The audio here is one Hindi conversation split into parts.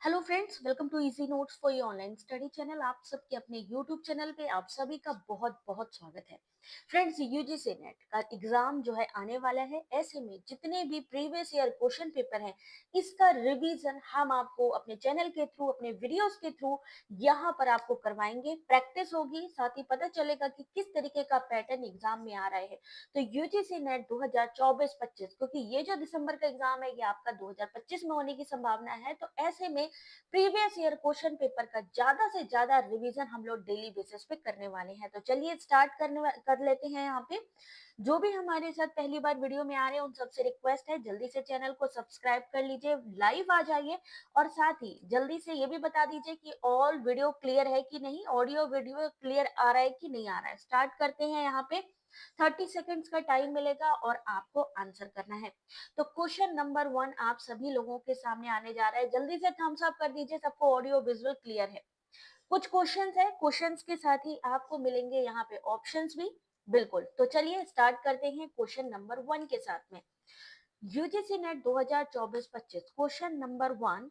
Hello friends, welcome to easy notes for your online study channel. आप सबके अपने यूट्यूब चैनल पे आप सभी का बहुत बहुत स्वागत है। फ्रेंड्स, यूजीसी नेट का एग्जाम जो है आने वाला है। ऐसे में जितने भी प्रीवियस ईयर क्वेश्चन पेपर हैं, इसका रिवीजन हम आपको अपने चैनल के थ्रू, अपने वीडियोस के थ्रू यहाँ पर आपको करवाएंगे। प्रैक्टिस होगी, साथ ही पता चलेगा कि किस तरीके का पैटर्न एग्जाम में आ रहा है। तो यूजीसी नेट 2024-25, क्योंकि ये जो दिसंबर का एग्जाम है ये आपका 2025 में होने की संभावना है, तो ऐसे में प्रीवियस ईयर क्वेश्चन पेपर का ज्यादा से ज्यादा रिवीजन हम लोग डेली बेसिस पे करने वाले हैं। तो चलिए स्टार्ट कर लेते हैं। यहाँ पे जो भी हमारे साथ पहली बार वीडियो में आ रहे हैं उन सबसे रिक्वेस्ट है, जल्दी से चैनल को सब्सक्राइब कर लीजिए, लाइव आ जाइए और साथ ही जल्दी से ये भी बता दीजिए कि ऑल वीडियो क्लियर है कि नहीं, ऑडियो वीडियो क्लियर आ रहा है कि नहीं आ रहा है। स्टार्ट करते हैं। यहाँ पे 30 सेकेंड्स का टाइम मिलेगा और आपको आंसर करना है। तो क्वेश्चन नंबर 1 आप सभी लोगों के सामने आने जा रहा है। जल्दी से थम्स अप कर दीजिए, सबको ऑडियो विजुअल क्लियर है। कुछ क्वेश्चंस है, क्वेश्चंस के साथ ही आपको मिलेंगे यहाँ पे ऑप्शंस भी। बिल्कुल, तो चलिए स्टार्ट करते हैं क्वेश्चन नंबर 1 के साथ में। UGC net 2024-25 question number 1,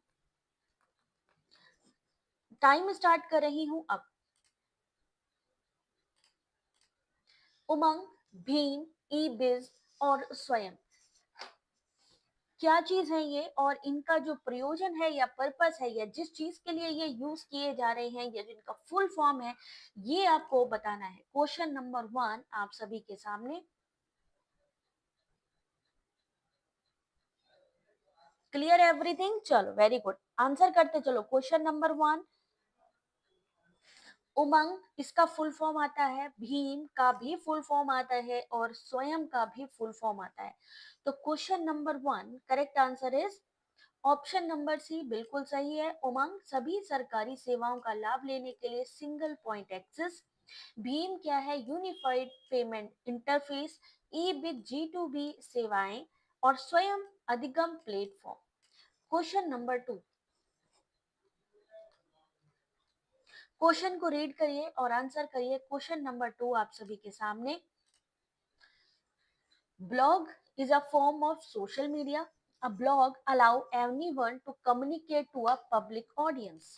time start कर रही हूं अब। उमंग, भीम, ई बिज और स्वयं, क्या चीज है ये और इनका जो प्रयोजन है या पर्पस है या जिस चीज के लिए ये यूज किए जा रहे हैं या जिनका फुल फॉर्म है, ये आपको बताना है। क्वेश्चन नंबर 1 आप सभी के सामने। Clear everything? चलो वेरी गुड, आंसर करते चलो। क्वेश्चन नंबर 1, उमंग इसका फुल फॉर्म आता है, भीम का भी फुल फॉर्म आता है और स्वयं का भी फुल फॉर्म आता है। तो question number 1 correct answer is option number C, बिल्कुल सही है। उमंग सभी सरकारी सेवाओं का लाभ लेने के लिए सिंगल पॉइंट एक्सेस। भीम क्या है? Unified payment interface. ई बिग G2B सेवाएं और स्वयं अधिगम प्लेटफॉर्म। क्वेश्चन नंबर 2, क्वेश्चन को रीड करिए और आंसर करिए। क्वेश्चन नंबर 2 आप सभी के सामने। Blog is a form of social media. A blog allow anyone to communicate to a public audience.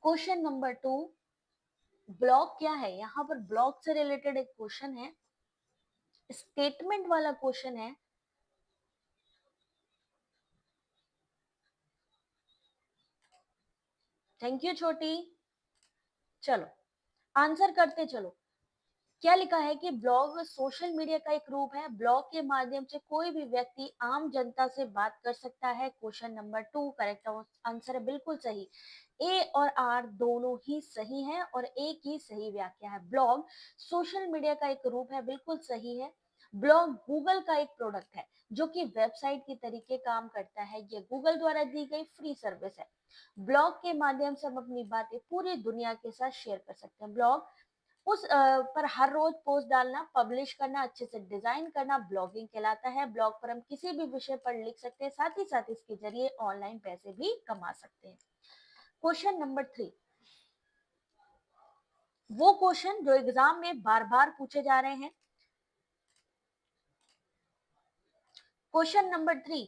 Question number 2, blog क्या है? यहाँ पर ब्लॉग से रिलेटेड एक क्वेश्चन है, स्टेटमेंट वाला क्वेश्चन है। थैंक यू छोटी। चलो आंसर करते चलो। क्या लिखा है कि ब्लॉग सोशल मीडिया का एक रूप है। ब्लॉग के माध्यम से कोई भी व्यक्ति आम जनता से बात कर सकता है। क्वेश्चन नंबर 2 करेक्ट आंसर है, बिल्कुल सही। ए और आर दोनों ही सही हैं और एक ही सही व्याख्या है। ब्लॉग सोशल मीडिया का एक रूप है, बिल्कुल सही है। ब्लॉग गूगल का एक प्रोडक्ट है जो कि वेबसाइट की तरीके काम करता है। ये गूगल द्वारा दी गई फ्री सर्विस है। ब्लॉग के माध्यम से हम अपनी बातें पूरी दुनिया के साथ शेयर कर सकते हैं। ब्लॉग पर हर रोज पोस्ट डालना, पब्लिश करना, अच्छे से डिजाइन करना ब्लॉगिंग कहलाता है। ब्लॉग पर हम किसी भी विषय पर लिख सकते हैं, साथ ही साथ इसके जरिए ऑनलाइन पैसे भी कमा सकते हैं। क्वेश्चन नंबर 3, वो क्वेश्चन जो एग्जाम में बार बार पूछे जा रहे हैं। क्वेश्चन नंबर 3,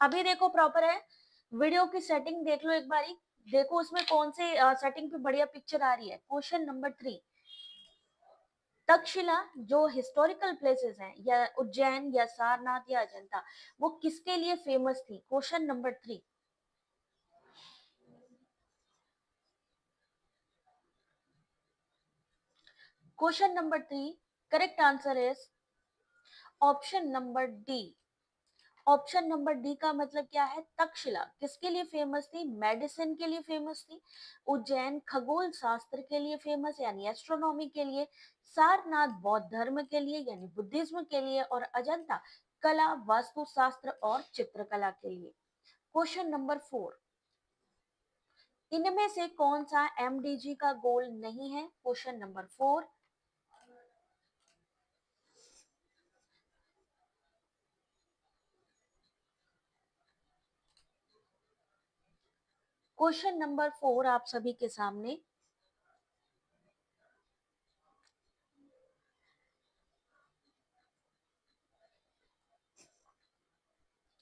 अभी देखो प्रॉपर है, वीडियो की सेटिंग देख लो एक बारी, देखो उसमें कौन से सेटिंग पे बढ़िया पिक्चर आ रही है। क्वेश्चन नंबर 3, तक्षशिला जो हिस्टोरिकल प्लेसेस हैं, या उज्जैन या सारनाथ या अजंता, वो किसके लिए फेमस थी? Question number 3। Question number 3 correct answer is option number D. Option number D का मतलब क्या है? तक्षशिला किसके लिए फेमस थी? मेडिसिन के लिए फेमस थी। उज्जैन खगोल शास्त्र के लिए फेमस यानी एस्ट्रोनॉमी के लिए। सारनाथ बौद्ध धर्म के लिए यानी बुद्धिज्म के लिए। और अजंता कला, वास्तुशास्त्र और चित्रकला के लिए। क्वेश्चन नंबर 4, इनमें से कौन सा एमडीजी का गोल नहीं है? क्वेश्चन नंबर 4, क्वेश्चन नंबर 4 आप सभी के सामने।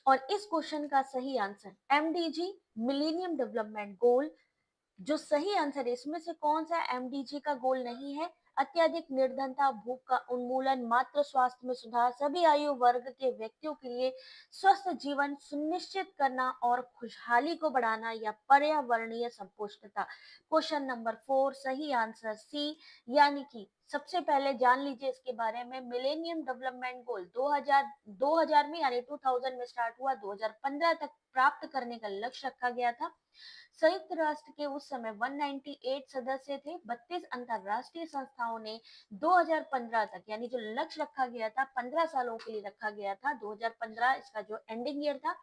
और इस क्वेश्चन का सही answer MDG millennium development goal, जो सही आंसर है इसमें से कौन सा एमडीजी का गोल नहीं है? अत्यधिक निर्धनता, भूख का उन्मूलन, मातृ स्वास्थ्य में सुधार, सभी आयु वर्ग के व्यक्तियों के लिए स्वस्थ जीवन सुनिश्चित करना और खुशहाली को बढ़ाना या पर्यावरणीय संपुष्टता। क्वेश्चन नंबर 4 सही आंसर सी, यानी कि सबसे पहले जान लीजिए इसके बारे में। मिलेनियम डेवलपमेंट गोल 2000 में यानी 2000 में स्टार्ट हुआ, 2015 तक प्राप्त करने का लक्ष्य रखा गया था। संयुक्त राष्ट्र के उस समय 198 सदस्य थे। 32 अंतरराष्ट्रीय संस्थाओं ने 2015 तक, यानी जो लक्ष्य रखा गया था 15 सालों के लिए रखा गया था, 2015 इसका जो एंडिंग ईयर था,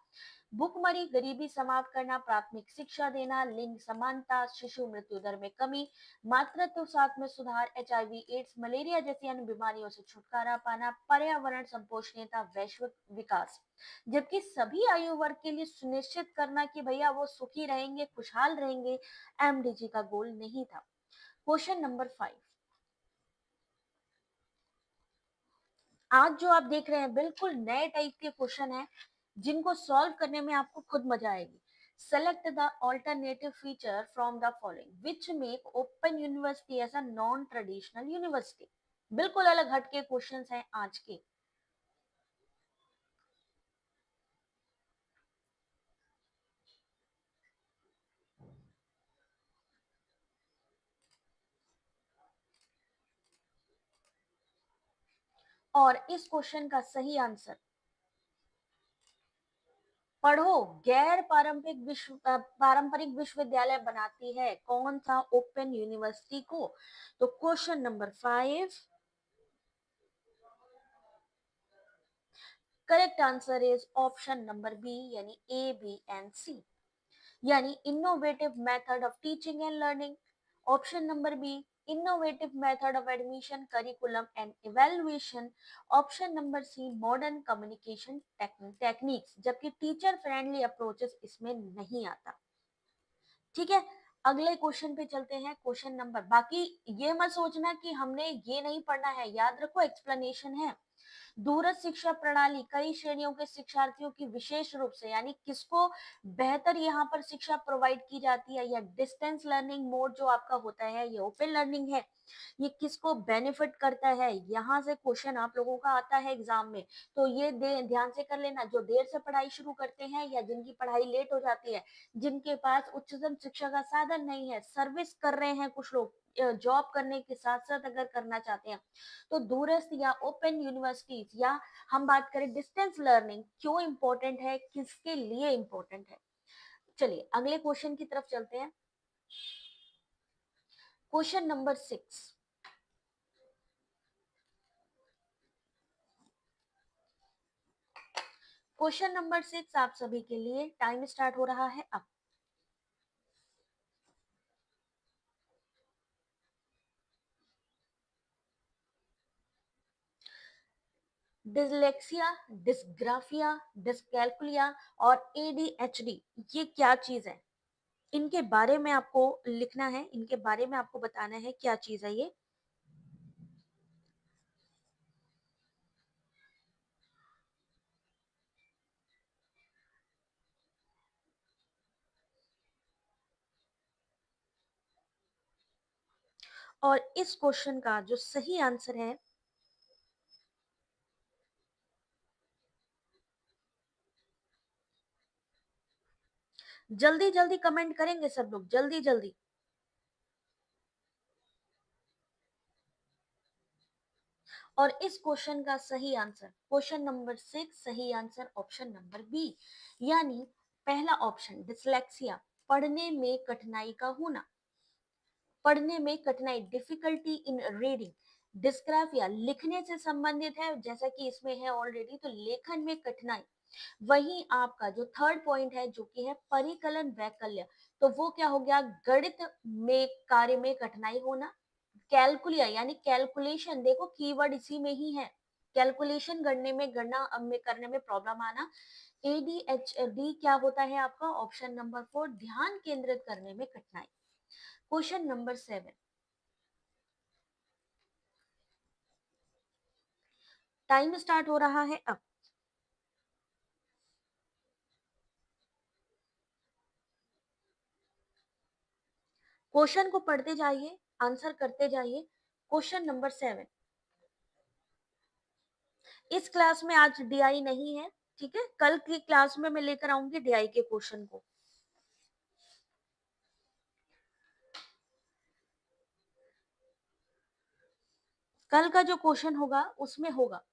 भूखमरी, गरीबी समाप्त करना, प्राथमिक शिक्षा देना, लिंग समानता, शिशु मृत्यु दर में कमी, मातृत्व साथ में सुधार, एचआईवी एड्स मलेरिया जैसी अन्य बीमारियों से छुटकारा पाना, पर्यावरण संपोषणीयता, वैश्विक विकास। जबकि सभी आयु वर्ग के लिए सुनिश्चित करना कि भैया वो सुखी रहेंगे, खुशहाल रहेंगे, एमडीजी का गोल नहीं था। क्वेश्चन नंबर 5, आज जो आप देख रहे हैं बिल्कुल नए टाइप के क्वेश्चन है, जिनको सॉल्व करने में आपको खुद मजा आएगी। Select the alternative feature from the following which make open university as a non traditional university. बिल्कुल अलग हटके क्वेश्चंस हैं आज के। और इस क्वेश्चन का सही आंसर पढ़ो, गैर पारंपरिक विश्वविद्यालय बनाती है कौन सा ओपन यूनिवर्सिटी को? तो question number 5, correct answer is option number B, यानी ए बी एंड सी, यानी innovative method of teaching and learning. Option number B, innovative method of admission, curriculum and evaluation. Option number C, modern communication techniques, जबकि टीचर फ्रेंडली अप्रोचेस इसमें नहीं आता। ठीक है, अगले क्वेश्चन पे चलते हैं। क्वेश्चन नंबर, बाकी ये मत सोचना कि हमने ये नहीं पढ़ना है, याद रखो एक्सप्लेनेशन है। दूरस्थ शिक्षा प्रणाली कई श्रेणियों के शिक्षार्थियों की विशेष रूप से, यानी किसको बेहतर यहाँ पर शिक्षा प्रोवाइड की जाती है, या डिस्टेंस लर्निंग मोड जो आपका होता है, ये ओपन लर्निंग है, ये किसको बेनिफिट करता है? यहाँ से क्वेश्चन आप लोगों का आता है एग्जाम में, तो ये ध्यान से कर लेना। जो देर से पढ़ाई शुरू करते हैं या जिनकी पढ़ाई लेट हो जाती है, जिनके पास उच्चतम शिक्षा का साधन नहीं है, सर्विस कर रहे हैं कुछ लोग, जॉब करने के साथ साथ अगर करना चाहते हैं, तो दूरस्थ या ओपन यूनिवर्सिटीज, या हम बात करें डिस्टेंस लर्निंग, क्यों इंपॉर्टेंट है, किसके लिए इंपॉर्टेंट है। चलिए अगले क्वेश्चन की तरफ चलते हैं। क्वेश्चन नंबर 6, क्वेश्चन नंबर 6 आप सभी के लिए, टाइम स्टार्ट हो रहा है अब। डिसलेक्सिया, डिस्ग्राफिया, डिस्कैल्कुलिया और एडीएचडी, ये क्या चीज है? इनके बारे में आपको लिखना है, इनके बारे में आपको बताना है क्या चीज है ये। और इस क्वेश्चन का जो सही आंसर है, जल्दी जल्दी कमेंट करेंगे सब लोग, जल्दी जल्दी। और इस क्वेश्चन का सही आंसर, क्वेश्चन नंबर 6 सही आंसर ऑप्शन नंबर बी, यानी पहला ऑप्शन डिसलेक्सिया, पढ़ने में कठिनाई का होना, पढ़ने में कठिनाई, डिफिकल्टी इन रीडिंग। डिस्ग्राफिया लिखने से संबंधित है, जैसा कि इसमें है ऑलरेडी, तो लेखन में कठिनाई। वहीं आपका जो थर्ड पॉइंट है जो कि है परिकलन वैकल्य, तो वो क्या हो गया, गणित में कार्य में कठिनाई होना। कैलकुलिया यानी कैलकुलेशन, देखो कीवर्ड इसी में ही है, कैलकुलेशन करने में, गणना में करने में प्रॉब्लम आना। ADHD क्या होता है आपका? ऑप्शन नंबर 4, ध्यान केंद्रित करने में कठिनाई। क्वेश्चन नंबर 7, टाइम स्टार्ट हो रहा है अब। क्वेश्चन को पढ़ते जाइए, आंसर करते जाइए। क्वेश्चन नंबर 7, इस क्लास में आज डीआई नहीं है, ठीक है? कल की क्लास में मैं लेकर आऊंगी डीआई के क्वेश्चन को। कल का जो क्वेश्चन होगा उसमें होगा।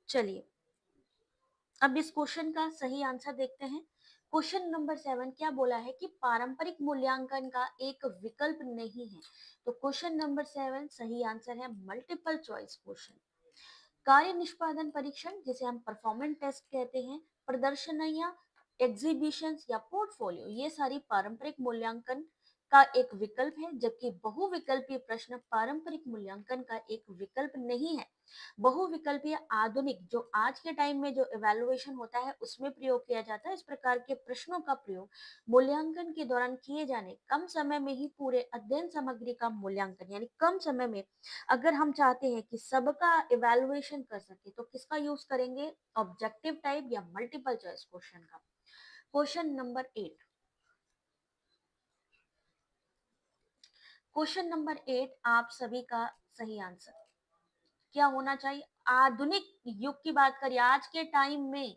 चलिए, अब इस क्वेश्चन का सही आंसर देखते हैं। क्वेश्चन नंबर 7 क्या बोला है कि पारंपरिक मूल्यांकन का एक विकल्प नहीं है। तो क्वेश्चन नंबर 7 सही आंसर है मल्टीपल चॉइस क्वेश्चन। कार्य निष्पादन परीक्षण, जिसे हम परफॉर्मेंस टेस्ट कहते हैं, प्रदर्शनियां, एग्जीबिशंस या पोर्टफोलियो, ये सारी पारंपरिक मूल्यांकन का एक विकल्प है, जबकि बहुविकल्पीय प्रश्न पारंपरिक मूल्यांकन का एक विकल्प नहीं है। बहुविकल्पीय आधुनिक, जो आज के टाइम में जो इवैल्यूएशन होता है उसमें प्रयोग किया जाता है। इस प्रकार के प्रश्नों का प्रयोग मूल्यांकन के दौरान किए जाने, कम समय में ही पूरे अध्ययन सामग्री का मूल्यांकन, यानी कम समय में अगर हम चाहते हैं कि सबका इवैल्यूएशन कर सके तो किसका यूज करेंगे? ऑब्जेक्टिव टाइप या मल्टीपल चॉइस क्वेश्चन का। क्वेश्चन नंबर 8, क्वेश्चन नंबर 8 आप सभी का सही आंसर क्या होना चाहिए? आधुनिक युग की बात करिए, आज के टाइम में।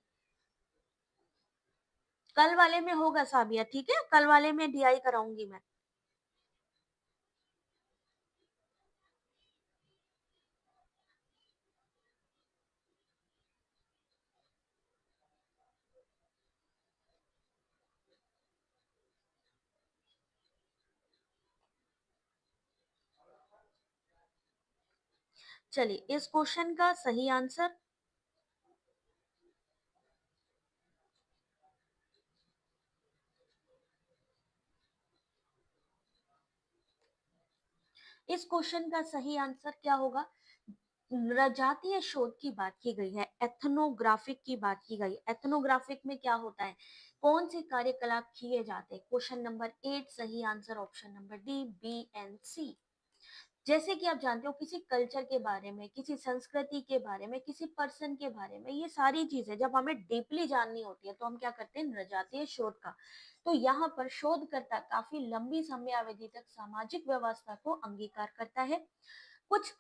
कल वाले में होगा साबिया, ठीक है? कल वाले में डीआई कराऊंगी मैं। चलिए, इस क्वेश्चन का सही आंसर, इस क्वेश्चन का सही आंसर क्या होगा? जातीय शोध की बात की गई है, एथनोग्राफिक की बात की गई। एथनोग्राफिक में क्या होता है? कौन से कार्यकलाप किए जाते हैं? क्वेश्चन नंबर 8 सही answer option number D, B and C. जैसे कि आप जानते हो, किसी कल्चर के बारे में, किसी संस्कृति के बारे में, किसी पर्सन के बारे में, ये सारी चीजें जब हमें डीपली जाननी होती है तो हम क्या करते हैं? नृजातीय शोध का। तो यहाँ पर शोधकर्ता काफी लंबी समयावधि तक सामाजिक व्यवस्था को अंगीकार करता है, कुछ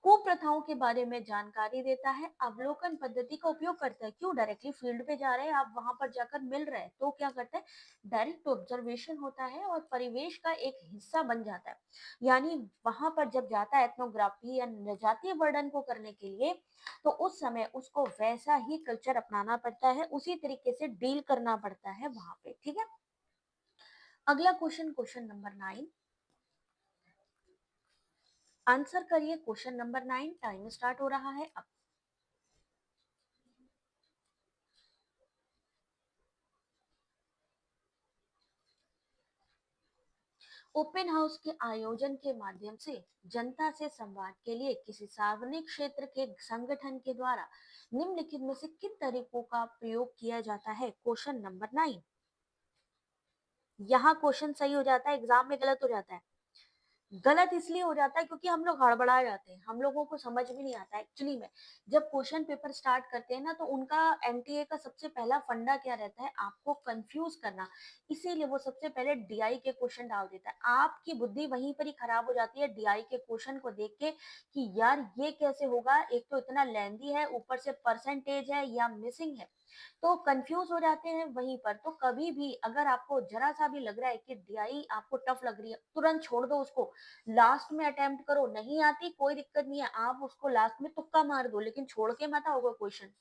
कुप्रथाओं के बारे में जानकारी देता है, अवलोकन पद्धति का उपयोग करता है। क्यों? डायरेक्टली फील्ड पे जा रहे हैं आप, वहां पर जाकर मिल रहे हैं, तो क्या करता है? डायरेक्ट ऑब्जर्वेशन होता है और परिवेश का एक हिस्सा बन जाता है। यानी वहां पर जब जाता है एथनोग्राफी या जनजातीय वर्णन को करने के लिए, तो उस समय उसको वैसा ही कल्चर अपनाना पड़ता है, उसी तरीके से डील करना पड़ता है वहां पे, ठीक है? अगला क्वेश्चन, क्वेश्चन नंबर 9, आंसर करिए। क्वेश्चन नंबर 9, टाइम स्टार्ट हो रहा है अब। ओपन हाउस के आयोजन के माध्यम से जनता से संवाद के लिए किसी सार्वजनिक क्षेत्र के संगठन के द्वारा निम्नलिखित में से किन तरीकों का प्रयोग किया जाता है? Question number 9। यहाँ क्वेश्चन सही हो जाता है, एग्जाम में गलत हो जाता है। गलत इसलिए हो जाता है क्योंकि हम लोग हड़बड़ा जाते हैं, हम लोगों को समझ भी नहीं आता एक्चुअली में। जब क्वेश्चन पेपर स्टार्ट करते हैं ना, तो उनका एनटीए का सबसे पहला फंडा क्या रहता है? आपको कंफ्यूज करना। इसीलिए वो सबसे पहले डीआई के क्वेश्चन डाल देता है। आपकी बुद्धि वहीं पर ही खराब हो जाती है डीआई के क्वेश्चन को देख के कि यार ये कैसे होगा, एक तो इतना लेंदी है, ऊपर से परसेंटेज है या मिसिंग है, तो कंफ्यूज हो जाते हैं वहीं पर। तो कभी भी अगर आपको जरा सा भी लग रहा है कि डीआई आपको टफ लग रही है, तुरंत छोड़ दो उसको, लास्ट में अटेम्प्ट करो। नहीं आती कोई दिक्कत नहीं है, आप उसको लास्ट में तुक्का मार दो, लेकिन छोड़ के मत आओगे क्वेश्चन।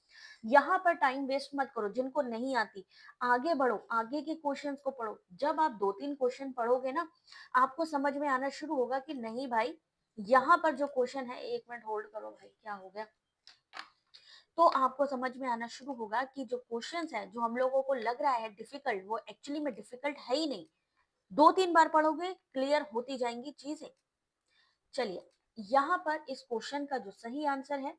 यहाँ पर टाइम वेस्ट मत करो, जिनको नहीं आती आगे बढ़ो, आगे के क्वेश्चंस को पढ़ो। जब आप 2-3 क्वेश्चन पढ़ोगे ना, आपको समझ में आना शुरू होगा कि नहीं भाई, यहाँ पर जो क्वेश्चन है, 1 मिनट होल्ड करो भाई, क्या हो गया? तो आपको समझ में आना शुरू होगा कि जो क्वेश्चंस है, जो हम लोगों को लग रहा है डिफिकल्ट, वो एक्चुअली में डिफिकल्ट है ही नहीं। 2-3 बार पढ़ोगे क्लियर होती जाएंगी चीजें। चलिए, यहाँ पर इस क्वेश्चन का जो सही आंसर है,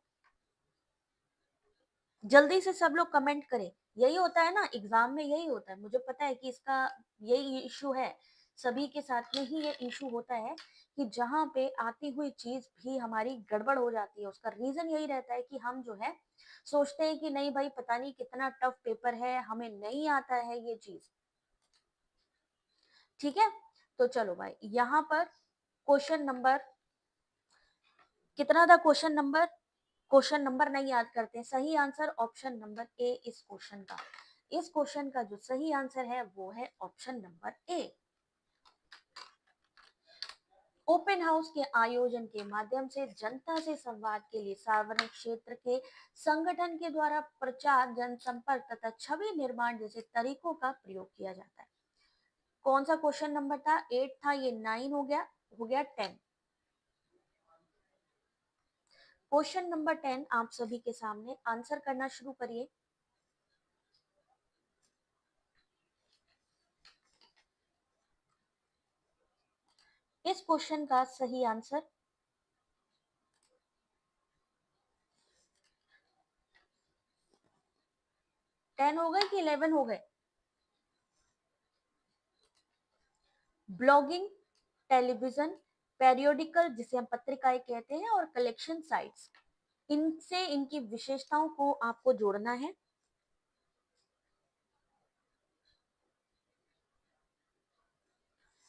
जल्दी से सब लोग कमेंट करें। यही होता है ना एग्जाम में, यही होता है, मुझे पता है कि इसका यही इशू है, सभी के साथ में ही ये इशू होता है कि जहाँ पे आती हुई चीज भी हमारी गड़बड़ हो जाती है। उसका रीजन यही रहता है कि हम जो है सोचते हैं कि नहीं भाई, पता नहीं कितना टफ पेपर है, हमें नहीं आता है ये चीज। ठीक है, तो चलो भाई, यहाँ पर क्वेश्चन नंबर कितना था? क्वेश्चन नंबर नहीं याद करते, सही आंसर ऑप्शन नंबर ए इस क्वेश्चन का। इस क्वेश्चन का जो सही आंसर है वो है option number A. Open house के आयोजन के माध्यम से जनता से संवाद के लिए सार्वजनिक क्षेत्र के संगठन के द्वारा प्रचार, जनसंपर्क तथा छवि निर्माण जैसे तरीकों का प्रयोग किया जाता है। कौन सा क्वेश्चन नंबर था? 8 था, ये 9 हो गया 10। क्वेश्चन नंबर 10 आप सभी के सामने, आंसर करना शुरू करिए। इस क्वेश्चन का सही आंसर 10 हो गए कि 11 हो गए? ब्लॉगिंग, टेलीविजन, पेरियोडिकल जिसे हम पत्रिकाएं कहते हैं, और कलेक्शन साइट्स, इनसे इनकी विशेषताओं को आपको जोड़ना है।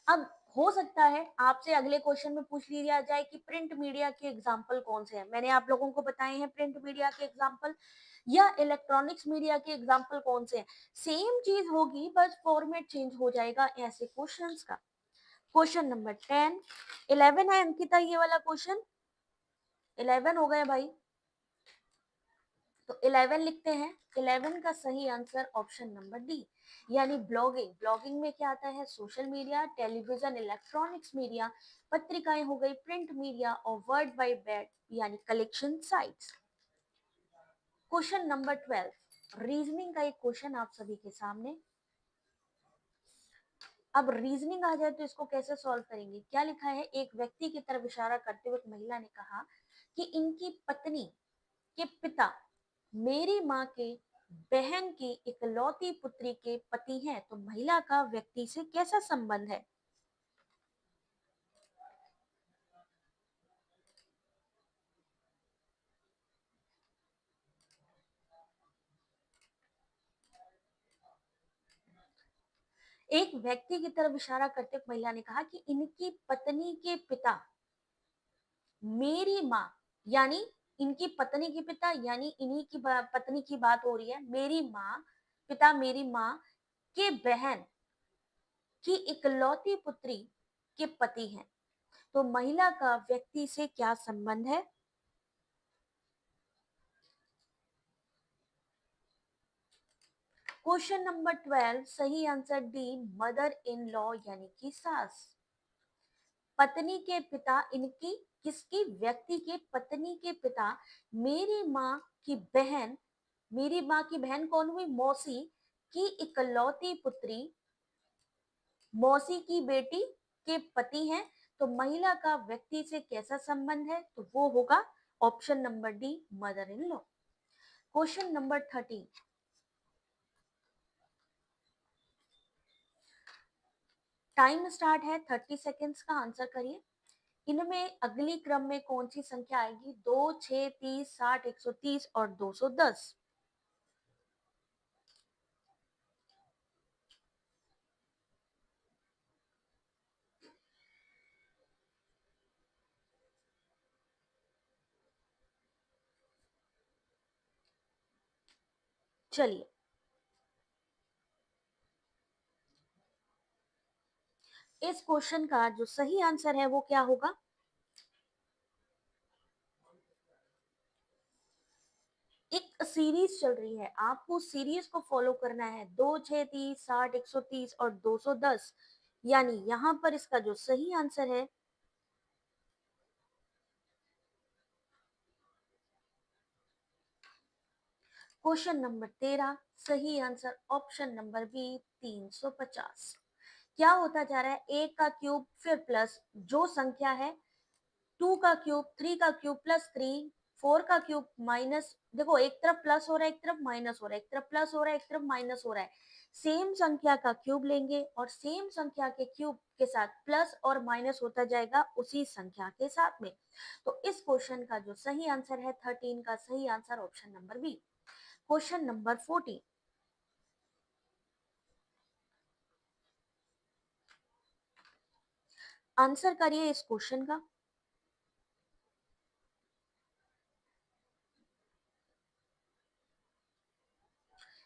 अब हो सकता है आपसे अगले क्वेश्चन में पूछ लिया जाए कि प्रिंट मीडिया के एग्जाम्पल कौन से हैं। मैंने आप लोगों को बताए हैं प्रिंट मीडिया के एग्जाम्पल, या इलेक्ट्रॉनिक्स मीडिया के एग्जाम्पल कौन से हैं। सेम चीज होगी, बस फॉर्मेट चेंज हो जाएगा ऐसे क्वेश्चंस का। क्वेश्चन नंबर 10, 11 है अंकिता ये वाला क्वेश्चन, 11 हो गए भाई, तो 11 लिखते हैं। 11 का सही आंसर ऑप्शन नंबर डी, यानी ब्लॉगिंग। ब्लॉगिंग में क्या आता है? Social media, television, electronics media, पत्रिकाएं हो गई, प्रिंट मीडिया, और वर्ल्ड वाइड वेब यानी collection sites. Question number 12, reasoning का एक क्वेश्चन आप सभी के सामने। अब रीजनिंग आ जाए तो इसको कैसे सॉल्व करेंगे? क्या लिखा है? एक व्यक्ति की तरफ इशारा करते हुए एक महिला ने कहा कि इनकी पत्नी के पिता मेरी माँ के बहन की इकलौती पुत्री के पति हैं, तो महिला का व्यक्ति से कैसा संबंध है? एक व्यक्ति की तरफ इशारा करते हुए महिला ने कहा कि इनकी पत्नी के पिता मेरी माँ, यानी इनकी पत्नी के पिता, यानी इन्हीं की पत्नी की बात हो रही है। मेरी माँ, पिता मेरी माँ के बहन की इकलौती पुत्री के पति हैं, तो महिला का व्यक्ति से क्या संबंध है? क्वेश्चन नंबर 12, सही answer D, mother in law यानी कि सास। पत्नी के पिता, इनकी किसकी? व्यक्ति के पत्नी के पिता मेरी माँ की बहन, मेरी माँ की बहन कौन हुई? मौसी की इकलौती पुत्री, मौसी की बेटी के पति हैं, तो महिला का व्यक्ति से कैसा संबंध है? तो वो होगा option number D, mother in law. Question number 13, time start है 30 सेकेंड्स का, आंसर करिए। इनमें अगली क्रम में कौन सी संख्या आएगी? 2, 6, 30, 60, 130 और 210। चलिए, इस क्वेश्चन का जो सही आंसर है वो क्या होगा? एक सीरीज चल रही है, आपको सीरीज को फॉलो करना है। 2, 6, 30, 60, 130 और 210, यानी यहां पर इसका जो सही आंसर है क्वेश्चन नंबर 13, सही आंसर ऑप्शन नंबर बी 350। क्या होता जा रहा है, ए का क्यूब फिर प्लस जो संख्या है, 2 का क्यूब, 3 का क्यूब प्लस 3, 4 का क्यूब माइनस, देखो एक तरफ प्लस हो रहा है एक तरफ माइनस हो रहा है, एक तरफ प्लस हो रहा है एक तरफ माइनस हो रहा है। सेम संख्या का क्यूब लेंगे और सेम संख्या के क्यूब के साथ प्लस और माइनस होता जाएगा उसी संख्या के साथ में। तो इस क्वेश्चन का जो सही आंसर है 13 का सही answer option number B. Question number 14, answer करिए इस क्वेश्चन का।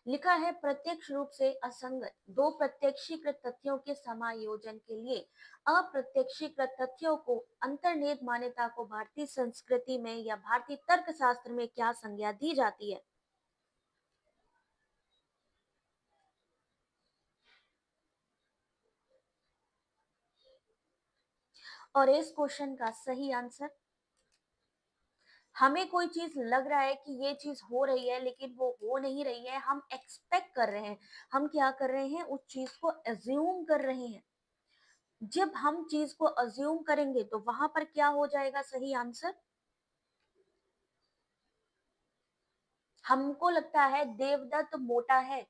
लिखा है प्रत्यक्ष रूप से असंगत दो प्रत्यक्षीकृत तथ्यों के समायोजन के लिए अप्रत्यक्षीकृत तथ्यों को अंतर्निहित मान्यता को भारतीय संस्कृति में या भारतीय तर्कशास्त्र में क्या संज्ञा दी जाती है। और इस क्वेश्चन का सही आंसर, हमें कोई चीज लग रहा है कि ये चीज हो रही है लेकिन वो हो नहीं रही है, हम एक्सपेक्ट कर रहे हैं, हम क्या कर रहे हैं उस चीज को अज्यूम कर रहे हैं। जब हम चीज को अज्यूम करेंगे तो वहां पर क्या हो जाएगा सही आंसर। हमको लगता है देवदत्त मोटा है,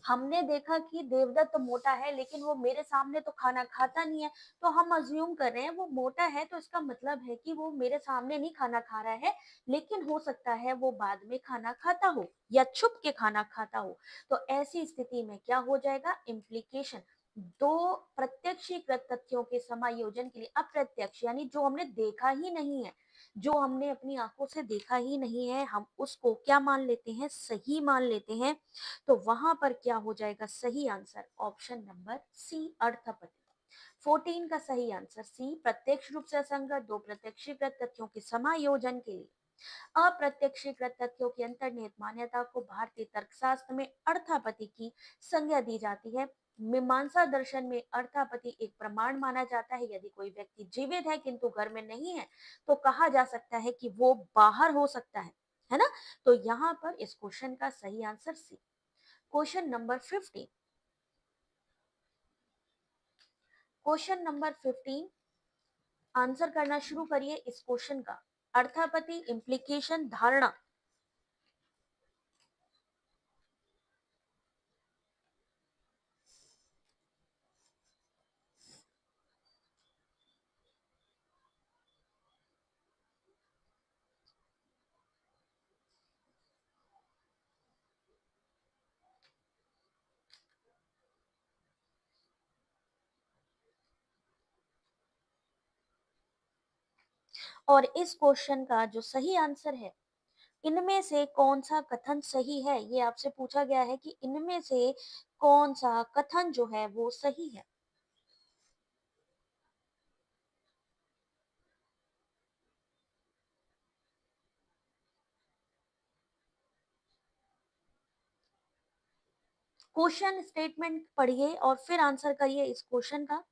हमने देखा कि देवदत्त मोटा है लेकिन वो मेरे सामने तो खाना खाता नहीं है, तो हम अज्यूम कर रहे हैं वो मोटा है तो इसका मतलब है कि वो मेरे सामने नहीं खाना खा रहा है, लेकिन हो सकता है वो बाद में खाना खाता हो या छुप के खाना खाता हो। तो ऐसी स्थिति में क्या हो जाएगा, इम्प्लीकेशन, दो प्रत्यक्षीकृत तथ्यों के समायोजन के लिए अप्रत्यक्ष यानी जो हमने देखा ही नहीं है, जो हमने अपनी आंखों से देखा ही नहीं है, हम उसको क्या मान लेते हैं, सही मान लेते हैं। तो वहां पर क्या हो जाएगा सही आंसर ऑप्शन नंबर सी, अर्थापत्ति। 14 का सही आंसर सी, प्रत्यक्ष रूप से असंगत दो प्रत्यक्षीकृत तथ्यों के समायोजन के लिए अप्रत्यक्षीकृत तथ्यों की अंतर्निहित मान्यता को भारतीय तर्कशास्त्र में अर्थापत्ति की संज्ञा दी जाती है। मीमांसा दर्शन में अर्थापत्ति एक प्रमाण माना जाता है। यदि कोई व्यक्ति जीवित है किंतु घर में नहीं है तो कहा जा सकता है कि वो बाहर हो सकता है ना। तो यहाँ पर इस क्वेश्चन का सही answer C. Question number 15, question number 15, answer करना शुरू करिए इस क्वेश्चन का। अर्थापत्ति, इम्प्लीकेशन, धारणा। और इस क्वेश्चन का जो सही आंसर है, इनमें से कौन सा कथन सही है, ये आपसे पूछा गया है कि इनमें से कौन सा कथन जो है वो सही है। क्वेश्चन स्टेटमेंट पढ़िए और फिर आंसर करिए इस क्वेश्चन का।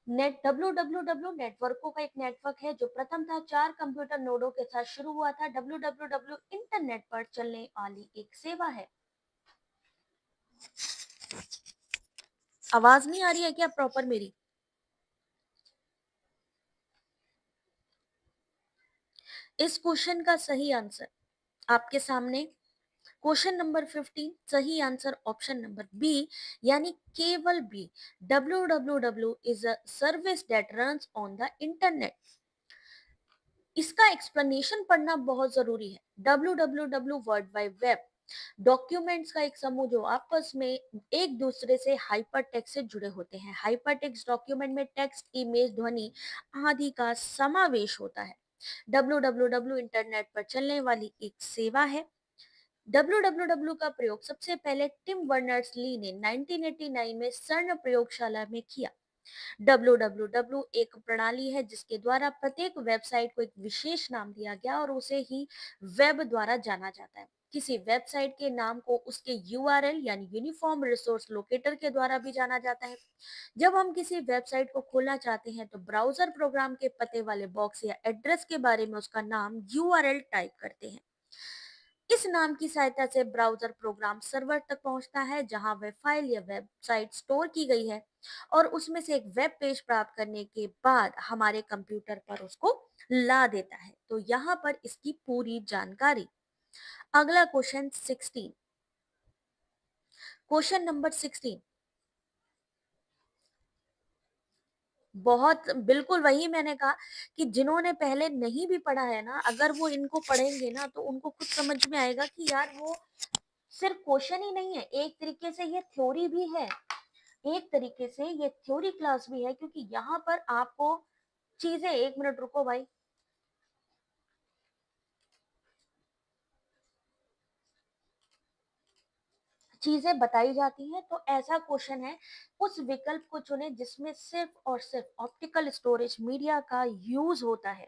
नेट www नेटवर्कों का एक नेटवर्क है जो प्रथम था 4 कंप्यूटर नोडों के साथ शुरू हुआ था। www इंटरनेट पर चलने वाली एक सेवा है। आवाज नहीं आ रही है क्या प्रॉपर मेरी। इस क्वेश्चन का सही आंसर आपके सामने, क्वेश्चन नंबर 15 सही आंसर ऑप्शन नंबर बी, यानी केवल B. www is a service that runs on the internet. इसका एक्सप्लेनेशन पढ़ना बहुत जरूरी है। www world wide web, documents का एक समूह जो आपस में एक दूसरे से हाइपर टेक्स्ट से जुड़े होते हैं। हाइपर टेक्स्ट डॉक्यूमेंट में टेक्स्ट, इमेज, ध्वनि आदि का समावेश होता है। www इंटरनेट पर चलने वाली एक सेवा है। www का प्रयोग सबसे पहले टिम बर्नर्स ली ने 1989 में CERN प्रयोगशाला में किया। www एक प्रणाली है जिसके द्वारा प्रत्येक वेबसाइट को एक विशेष नाम दिया गया और उसे ही वेब द्वारा जाना जाता है। किसी वेबसाइट के नाम को उसके यूआरएल यानी यूनिफॉर्म रिसोर्स लोकेटर के द्वारा भी जाना जाता है। जब हम किसी वेबसाइट को खोलना चाहते हैं तो ब्राउजर प्रोग्राम के पते वाले बॉक्स या एड्रेस के बारे में उसका नाम यूआरएल टाइप करते हैं। इस नाम की सहायता से ब्राउज़र प्रोग्राम सर्वर तक पहुंचता है जहां वह फाइल या वेबसाइट स्टोर की गई है और उसमें से एक वेब पेज प्राप्त करने के बाद हमारे कंप्यूटर पर उसको ला देता है। तो यहाँ पर इसकी पूरी जानकारी। अगला क्वेश्चन 16। क्वेश्चन नंबर 16 बहुत बिल्कुल वही मैंने कहा कि जिन्होंने पहले नहीं भी पढ़ा है ना, अगर वो इनको पढ़ेंगे ना तो उनको खुद समझ में आएगा कि यार वो सिर्फ क्वेश्चन ही नहीं है, एक तरीके से ये थ्योरी भी है। एक तरीके से ये थ्योरी क्लास भी है क्योंकि यहाँ पर आपको चीजें, एक मिनट रुको भाई, चीजें बताई जाती हैं। तो ऐसा क्वेश्चन है, उस विकल्प को चुने जिसमें सिर्फ और सिर्फ ऑप्टिकल स्टोरेज मीडिया का यूज होता है।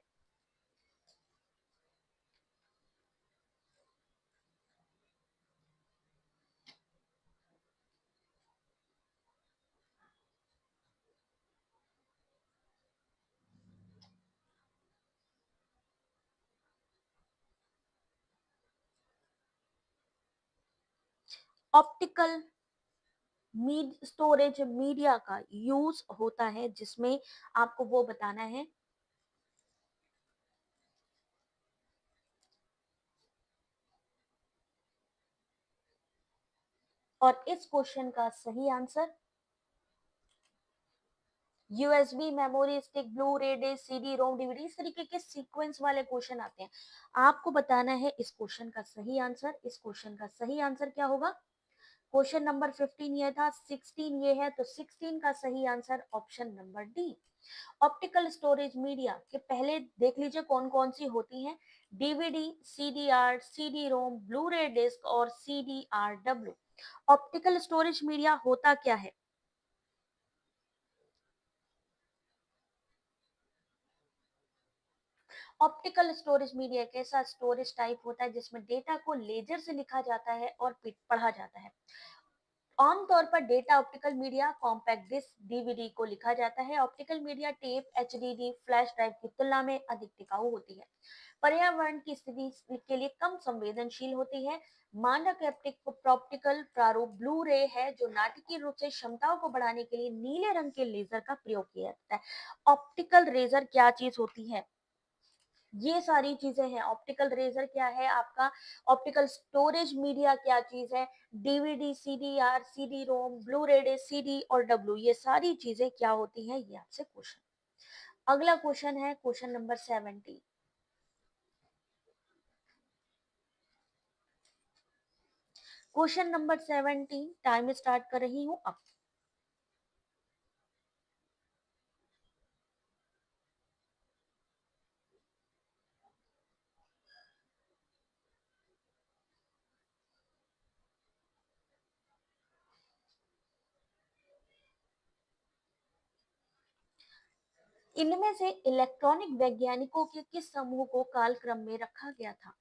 ऑप्टिकल स्टोरेज मीडिया का यूज होता है जिसमें आपको वो बताना है। और इस क्वेश्चन का सही answer USB, memory stick, blue रे डिस्क, सीडी रोम, डीवीडी, इस तरीके के सीक्वेंस वाले क्वेश्चन आते हैं। आपको बताना है इस क्वेश्चन का सही आंसर। इस क्वेश्चन का सही आंसर क्या होगा? क्वेश्चन नंबर 15 ये था, 16 ये है, तो 16 का सही answer option number D. Optical storage media के पहले देख लीजिए कौन कौन सी होती हैं। DVD, CDR, CD ROM, blue रे डिस्क और सीडीआरडब्ल्यू। ऑप्टिकल स्टोरेज मीडिया होता क्या है? ऑप्टिकल स्टोरेज मीडिया एक ऐसा स्टोरेज टाइप होता है जिसमें डेटा को लेजर से लिखा जाता है और पढ़ा जाता है। आमतौर पर data optical media compact disc DVD को लिखा जाता है। Optical media tape, HDD, flash drive की तुलना में अधिक टिकाऊ होती है, पर्यावरण की स्थिति के लिए कम संवेदनशील होती है। मानक ऑप्टिकल प्रारूप ब्लू रे है जो नाटकीय रूप से क्षमताओं को बढ़ाने के लिए नीले रंग के लेजर का प्रयोग किया जाता है। ऑप्टिकल रेजर क्या चीज होती है? ये सारी चीजें हैं। ऑप्टिकल रेजर क्या है आपका? ऑप्टिकल स्टोरेज मीडिया क्या चीज है? DVD, CDR, CD ROM, blue रे, सीडी और डब्ल्यू, ये सारी चीजें क्या होती हैं, ये आपसे क्वेश्चन। अगला क्वेश्चन है question number 70। Question number 17 time start कर रही हूँ अब। इनमें से इलेक्ट्रॉनिक वैज्ञानिकों के किस समूह को कालक्रम में रखा गया था?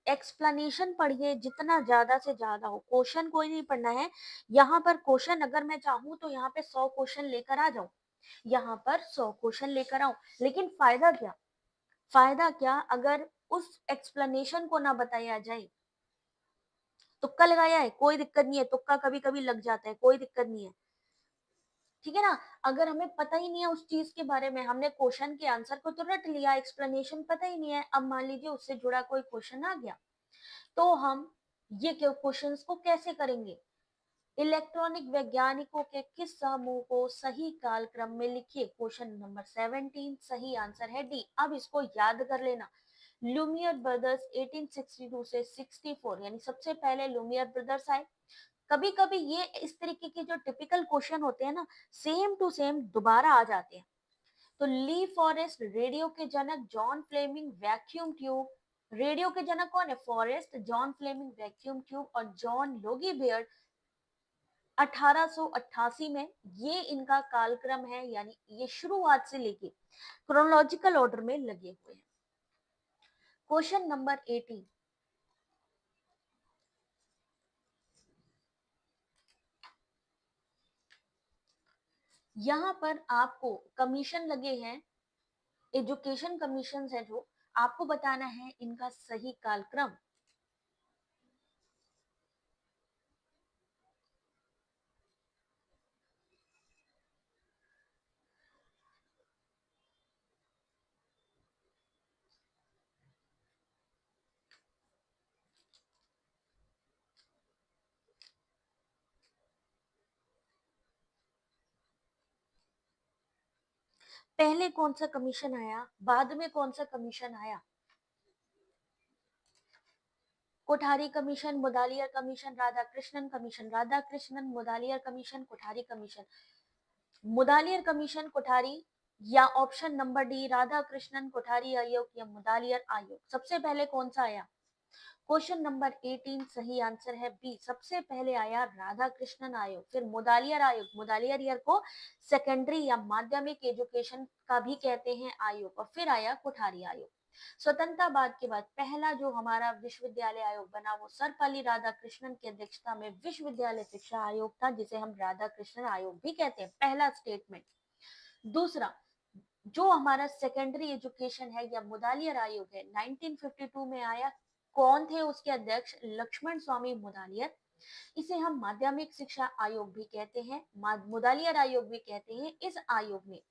एक्सप्लेनेशन पढ़िए जितना ज्यादा से ज्यादा हो, क्वेश्चन कोई नहीं पढ़ना है। यहाँ पर क्वेश्चन अगर मैं चाहूँ तो यहाँ पे 100 क्वेश्चन लेकर आ जाऊं, यहाँ पर 100 क्वेश्चन लेकर आऊं, लेकिन फायदा क्या? फायदा क्या अगर उस एक्सप्लेनेशन को ना बताया जाए? तुक्का लगाया है, कोई दिक्कत नहीं है, तुक्का कभी कभी लग जाता है, कोई दिक्कत नहीं है। ठीक है ना? अगर हमें पता ही नहीं है उस चीज के बारे में, हमने क्वेश्चन के आंसर को तो रट लिया, एक्सप्लेनेशन पता ही नहीं है, अब मान लीजिए उससे जुड़ा कोई क्वेश्चन आ गया, तो हम ये क्वेश्चंस को कैसे करेंगे? इलेक्ट्रॉनिक वैज्ञानिकों के किस समूह को सही कालक्रम में लिखिए। क्वेश्चन नंबर 17 सही आंसर है डी। अब इसको याद कर लेना। लुमियर ब्रदर्स 1862 से 64, यानी सबसे पहले लुमियर ब्रदर्स आए। कभी कभी ये इस तरीके के जो टिपिकल क्वेश्चन होते हैं ना, सेम टू सेम दोबारा आ जाते हैं। तो ली फॉरेस्ट रेडियो के जनक, John Fleming vacuum tube. Radio के जनक कौन है? Forest, John Fleming vacuum tube और जॉन लोगी बियर्ड 1888 में ये इनका कालक्रम है, यानी ये शुरुआत से लेके क्रोनोलॉजिकल ऑर्डर में लगे हुए हैं। क्वेश्चन नंबर 18, यहाँ पर आपको कमीशन लगे हैं, एजुकेशन कमीशन है, जो आपको बताना है इनका सही कालक्रम। पहले कौन सा कमीशन आया, बाद में कौन सा कमीशन आया? Kothari commission, Mudaliar commission, Radhakrishnan commission, Radhakrishnan, Mudaliar commission, Kothari commission, Mudaliar commission, Kothari, या option number D Radhakrishnan Kothari आयोग या मुदालियर आयोग। सबसे पहले कौन सा आया? क्वेश्चन नंबर 18 सही आंसर है बी, सबसे पहले आया राधाकृष्णन आयोग, फिर मुदालियर आयोग, मुदालियर ईयर को सेकेंडरी या माध्यमिक एजुकेशन का भी कहते हैं आयोग, और फिर आया कोठारी आयोग। स्वतंत्रता बाद के बाद पहला जो हमारा विश्वविद्यालय आयोग बना वो सर्वपल्ली राधाकृष्णन की अध्यक्षता में विश्वविद्यालय शिक्षा आयोग था, जिसे हम राधाकृष्णन आयोग भी कहते हैं। पहला स्टेटमेंट। दूसरा, जो हमारा सेकेंडरी एजुकेशन है या मुदालियर आयोग है, 1952 में आया। कौन थे उसके अध्यक्ष? लक्ष्मण स्वामी मुदालियर। इसे हम माध्यमिक शिक्षा आयोग भी कहते हैं, मुदालियर आयोग भी कहते हैं। इस आयोग ने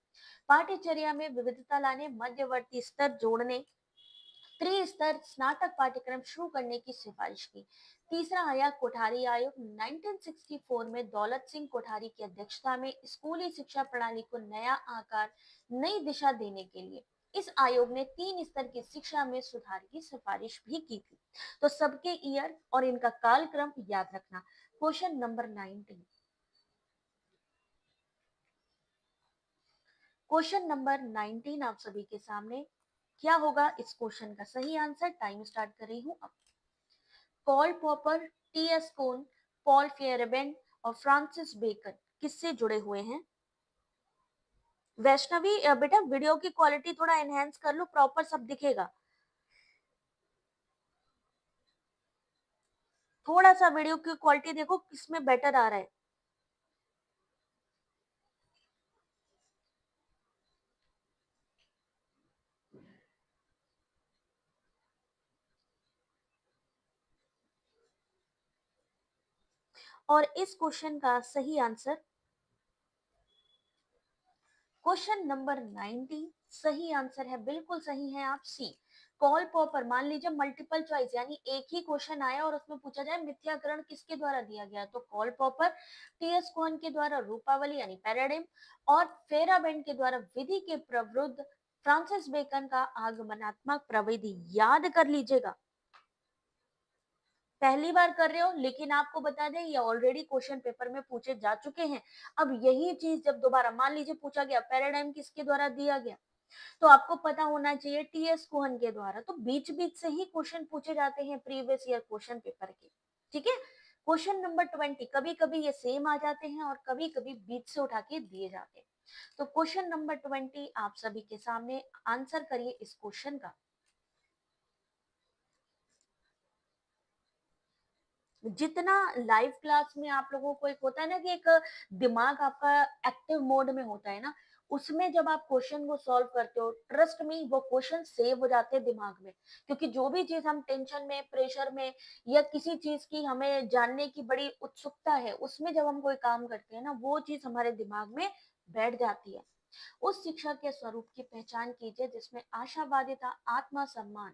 पाठ्यचर्या में विविधता लाने, मध्यवर्ती स्तर जोड़ने, त्रिस्तर स्नातक पाठ्यक्रम शुरू करने की सिफारिश की। तीसरा आया कोठारी आयोग, 1964 में दौलत सिंह कोठारी की अध्यक्षता में स्कूली शिक्षा प्रणाली को नया आकार, नई दिशा देने के लिए इस आयोग ने 3 स्तर की शिक्षा में सुधार की सिफारिश भी की थी। तो सबके ईयर और इनका कालक्रम याद रखना। क्वेश्चन नंबर 19, क्वेश्चन नंबर 19 आप सभी के सामने। क्या होगा इस क्वेश्चन का सही आंसर? टाइम स्टार्ट कर रही हूं अब। कॉल पॉपर, टी एस कोन, पॉल फेयरबेंड और फ्रांसिस बेकन किससे जुड़े हुए हैं? वैष्णवी बेटा वीडियो की क्वालिटी थोड़ा एनहेंस कर लो, प्रॉपर सब दिखेगा। थोड़ा सा वीडियो की क्वालिटी देखो किसमें बेटर आ रहा है। और इस क्वेश्चन का सही आंसर, क्वेश्चन नंबर 19 सही आंसर है, बिल्कुल सही है आप, सी। कॉल पॉपर, मान लीजिए मल्टीपल चॉइस यानी एक ही क्वेश्चन आया और उसमें पूछा जाए मिथ्याकरण किसके द्वारा दिया गया, तो कॉल पॉपर, टीएस कोहन के द्वारा रूपावली यानी पैराडिम, और फेराबेंड के द्वारा विधि के प्रवृत्त, फ्रांसिस बेकन का आगमनात्मक प्रविधि। याद कर लीजिएगा, पहली बार कर रहे हो, लेकिन आपको बता दें ये ऑलरेडी क्वेश्चन पेपर में पूछे जा चुके हैं। अब यही चीज जब दोबारा मान लीजिए पूछा गया पैराडाइम किसके द्वारा दिया गया, तो आपको पता होना चाहिए टीएस कोहन के द्वारा। तो बीच बीच से ही क्वेश्चन पूछे जाते हैं प्रीवियस ईयर क्वेश्चन पेपर के। ठीक है। क्वेश्चन नंबर 20, कभी कभी ये सेम आ जाते हैं और कभी कभी बीच से उठा के दिए जाते हैं। तो क्वेश्चन नंबर 20 आप सभी के सामने, आंसर करिए इस क्वेश्चन का। जितना लाइव क्लास में आप लोगों को एक होता है ना कि एक दिमाग आपका एक्टिव मोड में होता है ना, उसमें जब आप क्वेश्चन को सॉल्व करते हो, ट्रस्ट मी वो क्वेश्चन सेव हो जाते हैं दिमाग में। क्योंकि जो भी चीज हम टेंशन में, प्रेशर में, या किसी चीज की हमें जानने की बड़ी उत्सुकता है, उसमें जब हम कोई काम करते हैं ना, वो चीज हमारे दिमाग में बैठ जाती है। उस शिक्षा के स्वरूप की पहचान कीजिए जिसमें आशावादिता, आत्मसम्मान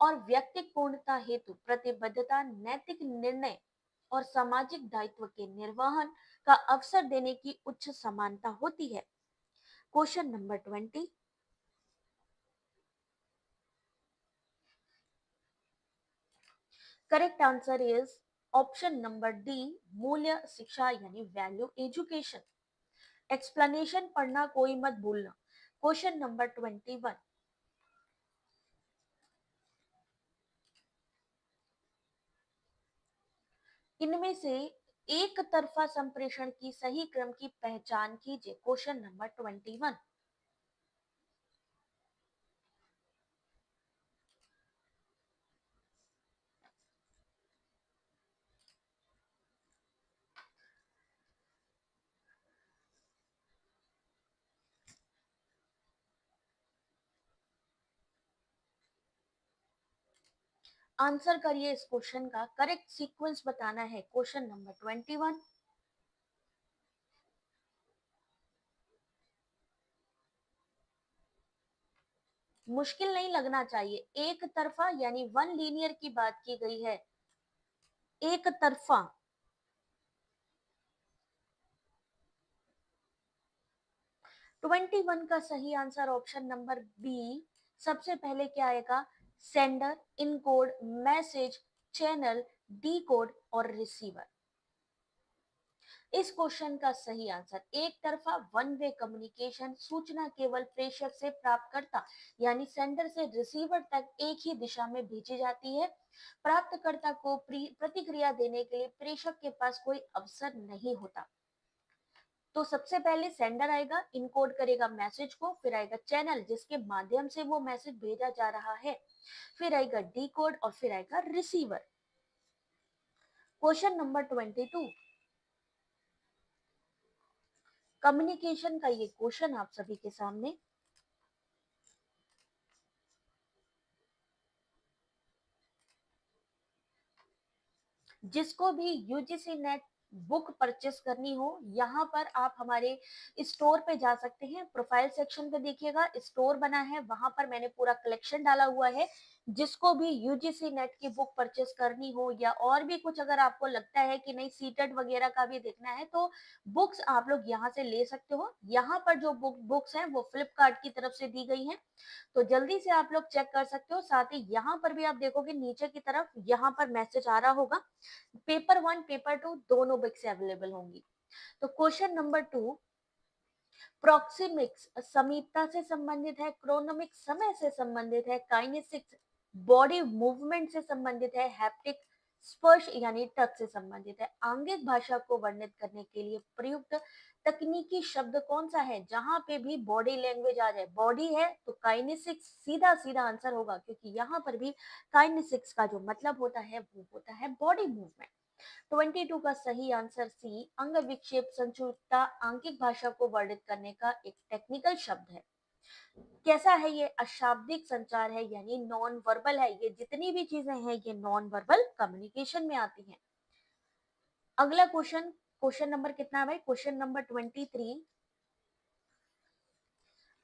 और व्यक्तिक पूर्णता हेतु प्रतिबद्धता, नैतिक निर्णय और सामाजिक दायित्व के निर्वहन का अवसर देने की उच्च समानता होती है। Question number 20, correct answer is option number D, मूल्य शिक्षा यानी वैल्यू एजुकेशन। एक्सप्लेनेशन पढ़ना कोई मत भूलना। क्वेश्चन नंबर 21, इनमें से एक तरफा संप्रेषण की सही क्रम की पहचान कीजिए। Question number 21। आंसर करिए इस क्वेश्चन का, करेक्ट सीक्वेंस बताना है। Question number 21। मुश्किल नहीं लगना चाहिए। एक तरफा यानी वन लीनियर की बात की गई है। एक तरफा। 21 का सही आंसर ऑप्शन नंबर बी। सबसे पहले क्या आएगा? Sender, encode, message, channel, decode और रिसीवर। इस क्वेश्चन का सही आंसर एक तरफा वन वे कम्युनिकेशन, सूचना केवल प्रेषक से प्राप्तकर्ता यानी सेंडर से रिसीवर तक एक ही दिशा में भेजी जाती है। प्राप्तकर्ता को प्रतिक्रिया देने के लिए प्रेषक के पास कोई अवसर नहीं होता। तो सबसे पहले सेंडर आएगा, इनकोड करेगा मैसेज को, फिर आएगा चैनल जिसके माध्यम से वो मैसेज भेजा जा रहा है, फिर आएगा डीकोड और फिर आएगा रिसीवर। Question number 22। कम्युनिकेशन का ये क्वेश्चन आप सभी के सामने। जिसको भी यूजीसी नेट बुक परचेस करनी हो, यहाँ पर आप हमारे स्टोर पे जा सकते हैं। प्रोफाइल सेक्शन पे देखिएगा स्टोर बना है, वहां पर मैंने पूरा कलेक्शन डाला हुआ है। जिसको भी यूजीसी नेट की बुक परचेस करनी हो या और भी कुछ अगर आपको लगता है कि नहीं सीटेट वगैरह का भी देखना है, तो बुक्स आप लोग यहाँ से ले सकते हो। यहाँ पर जो बुक्स हैं वो फ्लिपकार्ट की तरफ से दी गई हैं, तो जल्दी से आप लोग चेक कर सकते हो। साथ ही यहाँ पर भी आप देखोगे नीचे की तरफ यहाँ पर मैसेज आ रहा होगा, पेपर 1 पेपर 2 दोनों बुक से अवेलेबल होंगी। तो क्वेश्चन नंबर 2। प्रोक्सिमिक्स समीपता से संबंधित है, क्रोनोमिक्स समय से संबंधित है, काइनेसिक्स बॉडी मूवमेंट से संबंधित है, हैप्टिक स्पर्श यानी टच से संबंधित है। आंगिक भाषा को वर्णित करने के लिए प्रयुक्त तकनीकी शब्द कौन सा है? जहां पे भी बॉडी लैंग्वेज आ जाए, बॉडी है तो काइनेसिक्स सीधा सीधा आंसर होगा, क्योंकि यहाँ पर भी काइनेसिक्स का जो मतलब होता है वो होता है बॉडी मूवमेंट। 22 का सही आंसर सी, अंग विक्षेप संचुता आंकिक भाषा को वर्णित करने का एक टेक्निकल शब्द है। कैसा है ये? अशाब्दिक संचार है यानी नॉन वर्बल है। ये जितनी भी चीजें हैं ये नॉन वर्बल कम्युनिकेशन में आती हैं। अगला क्वेश्चन, क्वेश्चन नंबर कितना है भाई? Question number 23।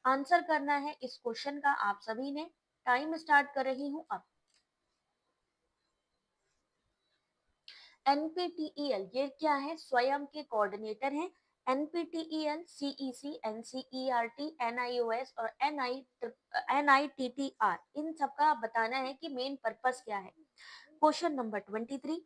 आंसर करना है इस क्वेश्चन का आप सभी ने। टाइम स्टार्ट कर रही हूं अब। एनपीटीईएल ये क्या है? स्वयं के कोऑर्डिनेटर हैं। एनपीटीईएल, सीईसी, एनसीईआरटी, एनआईओएस और एनआईटीटीआर, इन सबका बताना है कि मेन पर्पस क्या है। Question number 23।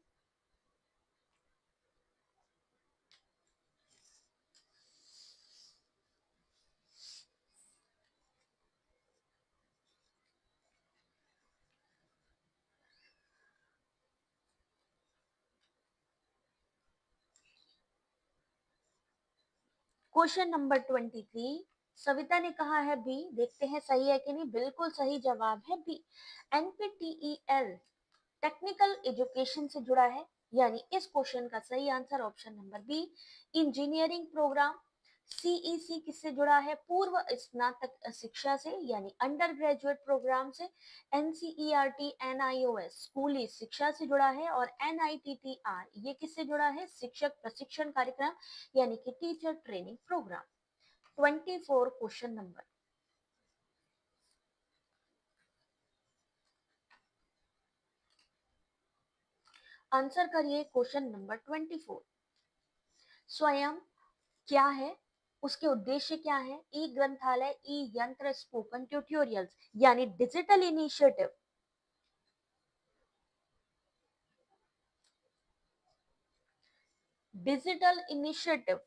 Question number 23। Savita ने कहा है बी, देखते हैं सही है कि नहीं। बिल्कुल सही जवाब है बी। एनपीटीईएल टेक्निकल एजुकेशन से जुड़ा है, यानी इस क्वेश्चन का सही answer option number B, engineering programme. CEC किससे जुड़ा है? पूर्व स्नातक शिक्षा से यानी अंडर ग्रेजुएट प्रोग्राम से। एनसीईआरटी एनआईओएस स्कूली शिक्षा से जुड़ा है, और एनआईटीटीआर ये किससे जुड़ा है? शिक्षक प्रशिक्षण कार्यक्रम यानी कि teacher training programme. 24 question number. Answer करिए क्वेश्चन नंबर 24। स्वयं क्या है? उसके उद्देश्य क्या है? ई ग्रंथालय, ई यंत्र, स्पोकन ट्यूटोरियल्स यानी डिजिटल इनिशिएटिव। Digital initiative.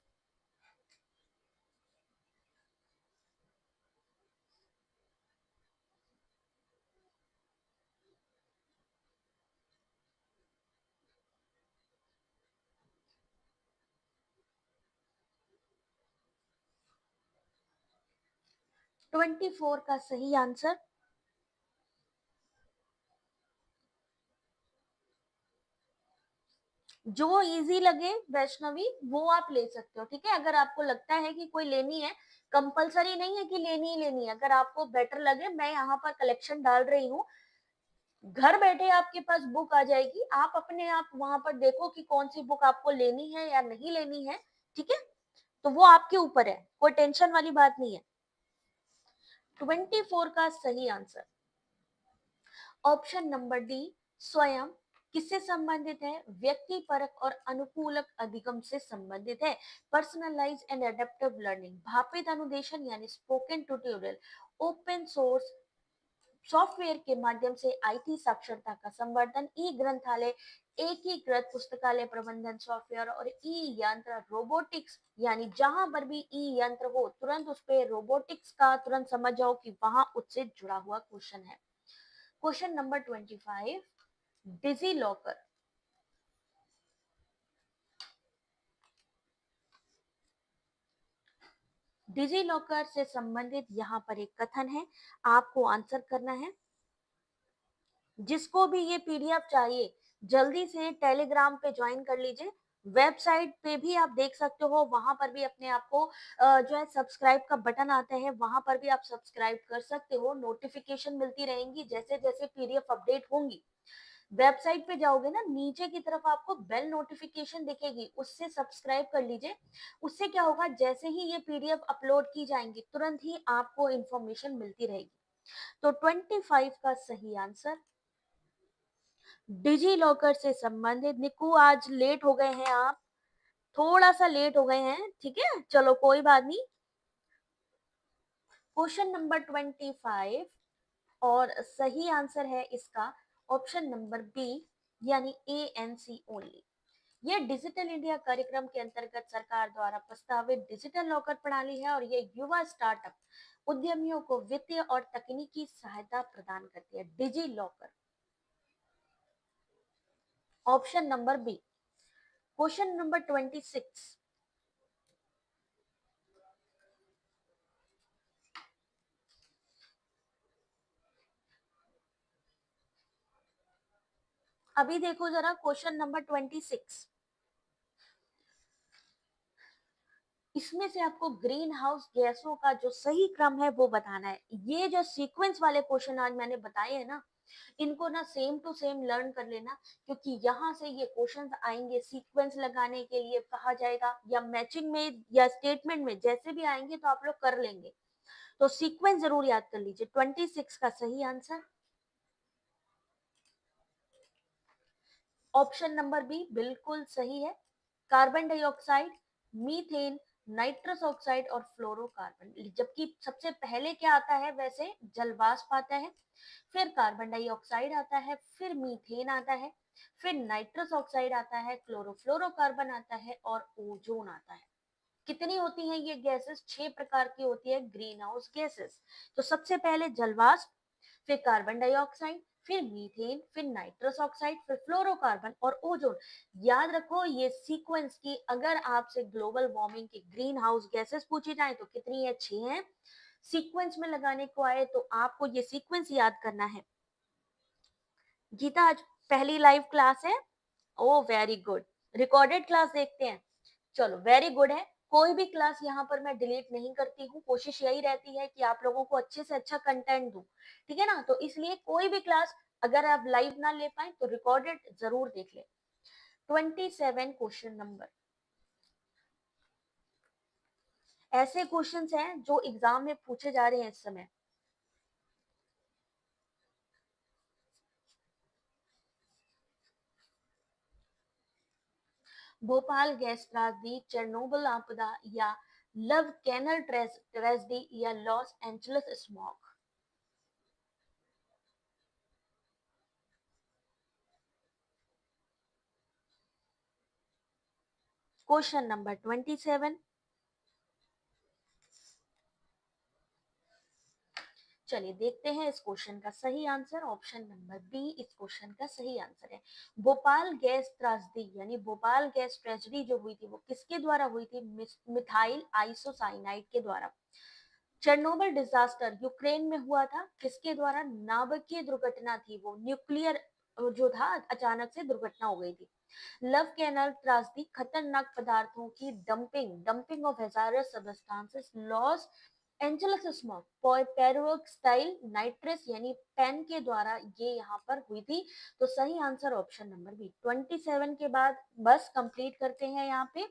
24 का सही आंसर। जो इजी लगे वैष्णवी वो आप ले सकते हो, ठीक है। अगर आपको लगता है कि कोई लेनी है, कंपलसरी नहीं है कि लेनी ही लेनी है, अगर आपको बेटर लगे, मैं यहाँ पर कलेक्शन डाल रही हूँ, घर बैठे आपके पास बुक आ जाएगी, आप अपने आप वहां पर देखो कि कौन सी बुक आपको लेनी है या नहीं लेनी है, ठीक है। तो वो आपके ऊपर है, कोई टेंशन वाली बात नहीं है। 24 का सही आंसर ऑप्शन नंबर डी, स्वयं। किससे संबंधित है? व्यक्ति परक और अनुकूलक अधिगम से संबंधित है। पर्सनलाइज एंड एडेप्टिव लर्निंग, भापित अनुदेशन यानी spoken tutorial, open source software के माध्यम से आईटी साक्षरता का संवर्धन, ई ग्रंथालय, एकीकृत पुस्तकालय प्रबंधन सॉफ्टवेयर और ई यंत्र, रोबोटिक्स यानी जहां पर भी ई यंत्र हो तुरंत उस पे रोबोटिक्स का तुरंत समझ जाओ कि वहां उससे जुड़ा हुआ क्वेश्चन है। Question number 25, digi locker. Digi locker से संबंधित यहाँ पर एक कथन है, आपको आंसर करना है। जिसको भी ये पीडीएफ चाहिए जल्दी से टेलीग्राम पे ज्वाइन कर लीजिए। वेबसाइट पे भी आप देख सकते हो, वहां पर भी अपने आप को जो है सब्सक्राइब का बटन आता है, वहां पर भी आप सब्सक्राइब कर सकते हो, नोटिफिकेशन मिलती रहेंगी जैसे जैसे पीडीएफ अपडेट होंगी। वेबसाइट पे जाओगे ना, नीचे की तरफ आपको बेल नोटिफिकेशन दिखेगी, उससे सब्सक्राइब कर लीजिए। उससे क्या होगा, जैसे ही ये पीडीएफ अपलोड की जाएंगी तुरंत ही आपको इंफॉर्मेशन मिलती रहेगी। तो 25 का सही आंसर डिजी लॉकर से संबंधित। निकू आज लेट हो गए हैं आप, थोड़ा सा लेट हो गए हैं, ठीक है, चलो कोई बात नहीं। क्वेश्चन नंबर 25 और सही आंसर है इसका ऑप्शन नंबर बी यानी एएनसी ओनली। यह डिजिटल इंडिया कार्यक्रम के अंतर्गत सरकार द्वारा प्रस्तावित डिजिटल लॉकर प्रणाली है और यह युवा स्टार्टअप उद्यमियों को वित्तीय और तकनीकी सहायता प्रदान करती है। DigiLocker option number B. Question number 26, अभी देखो जरा क्वेश्चन नंबर 26, इसमें से आपको ग्रीन हाउस गैसों का जो सही क्रम है वो बताना है। ये जो सीक्वेंस वाले क्वेश्चन आज मैंने बताए हैं ना, इनको ना सेम टू सेम लर्न कर लेना, क्योंकि यहाँ से ये क्वेश्चंस आएंगे सीक्वेंस लगाने के लिए कहा जाएगा, या मैचिंग में या स्टेटमेंट में जैसे भी आएंगे तो आप लोग कर लेंगे। तो सीक्वेंस जरूर याद कर लीजिए। 26 का सही आंसर ऑप्शन नंबर बी बिल्कुल सही है। Carbon dioxide, methane, nitrous oxide और फ्लोरोकार्बन, जबकि सबसे पहले क्या आता है वैसे, जलवाष्प आता है, फिर कार्बन डाइऑक्साइड आता है, फिर मीथेन आता है, फिर नाइट्रस ऑक्साइड आता है, क्लोरोफ्लोरोकार्बन आता है और ओजोन आता है। कितनी होती हैं ये गैसेस? 6 प्रकार की होती है ग्रीन हाउस गैसेस। तो सबसे पहले जलवाष्प, फिर कार्बन डाइऑक्साइड, फिर मीथेन, फिर नाइट्रस ऑक्साइड, फिर फ्लोरोकार्बन और ओजोन। याद रखो ये सीक्वेंस की, अगर आपसे ग्लोबल वार्मिंग की ग्रीन हाउस गैसेस पूछी जाए तो कितनी है? 6 है। सीक्वेंस में लगाने को आए तो आपको ये सीक्वेंस याद करना है। गीता आज पहली लाइव क्लास है? ओ वेरी गुड। रिकॉर्डेड क्लास देखते हैं? चलो वेरी गुड है। कोई भी क्लास यहाँ पर मैं डिलीट नहीं करती हूँ, कोशिश यही रहती है कि आप लोगों को अच्छे से अच्छा कंटेंट दूं, ठीक है ना। तो इसलिए कोई भी क्लास अगर आप लाइव ना ले पाए तो रिकॉर्डेड जरूर देख ले। 27 क्वेश्चन नंबर, ऐसे क्वेश्चंस हैं जो एग्जाम में पूछे जा रहे हैं इस समय। भोपाल गैस त्रासदी, चेरनोबिल आपदा, या लव कैनल ट्रेजेडी, या Los Angeles smog. Question number 27, चलिए देखते हैं इस क्वेश्चन का सही आंसर। ऑप्शन नंबर बी इस क्वेश्चन का सही आंसर है। भोपाल गैस त्रासदी यानी भोपाल गैस ट्रेजेडी जो हुई थी वो किसके द्वारा हुई थी? मिथाइल आइसोसाइनाइड के द्वारा। चेरनोबिल डिजास्टर यूक्रेन में हुआ था, किसके द्वारा? नाभिकीय दुर्घटना थी वो, न्यूक्लियर जो था अचानक से दुर्घटना हो गई थी। लव कैनाल त्रासदी, खतरनाक पदार्थों की dumping, dumping of hazards substances, Los Angeles smog, peroxide nitrous यानी पेन के द्वारा ये यहाँ पर हुई थी। तो सही आंसर ऑप्शन नंबर बी। 27 के बाद बस कंप्लीट करते हैं यहाँ पे।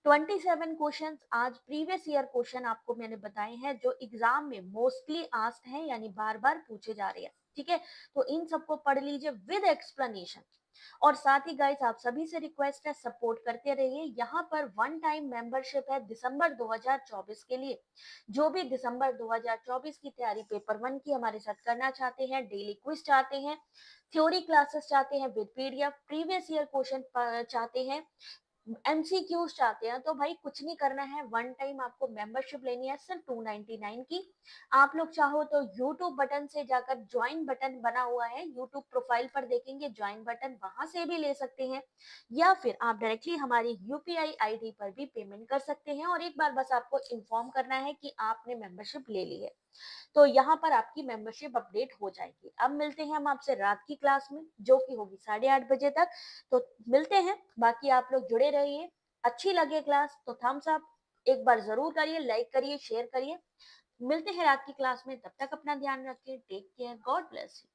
27 क्वेश्चंस आज प्रीवियस ईयर क्वेश्चन आपको मैंने बताए हैं जो एग्जाम में मोस्टली आस्क्ड हैं, यानी बार बार पूछे जा रहे हैं। ठीक है, तो इन सबको पढ़ लीजिए विद एक्सप्लेनेशन। और साथ ही गाइस आप सभी से रिक्वेस्ट है, सपोर्ट करते रहिए। यहाँ पर वन टाइम मेंबरशिप है दिसंबर 2024 के लिए। जो भी दिसंबर 2024 की तैयारी पेपर वन की हमारे साथ करना चाहते हैं, डेली क्विज चाहते हैं, थ्योरी क्लासेस चाहते हैं with PDF, previous year question चाहते हैं, एमसीक्यूज चाहते हैं, तो भाई कुछ नहीं करना है, वन टाइम आपको मेंबरशिप लेनी है सिर्फ 299 की। आप लोग चाहो तो यूट्यूब बटन से जाकर ज्वाइन बटन बना हुआ है, यूट्यूब प्रोफाइल पर देखेंगे ज्वाइन बटन, वहां से भी ले सकते हैं, या फिर आप डायरेक्टली हमारी यूपीआई आईडी पर भी पेमेंट कर सकते हैं। और एक बार बस आपको इन्फॉर्म करना है कि आपने मेंबरशिप ले ली है, तो यहाँ पर आपकी मेंबरशिप अपडेट हो जाएगी। अब मिलते हैं हम आपसे रात की क्लास में, जो कि होगी 8:30 बजे तक। तो मिलते हैं, बाकी आप लोग जुड़े रहिए। अच्छी लगे क्लास तो थम्स अप एक बार जरूर करिए, लाइक करिए, शेयर करिए। मिलते हैं रात की क्लास में, तब तक अपना ध्यान रखिए। Take care, God bless you.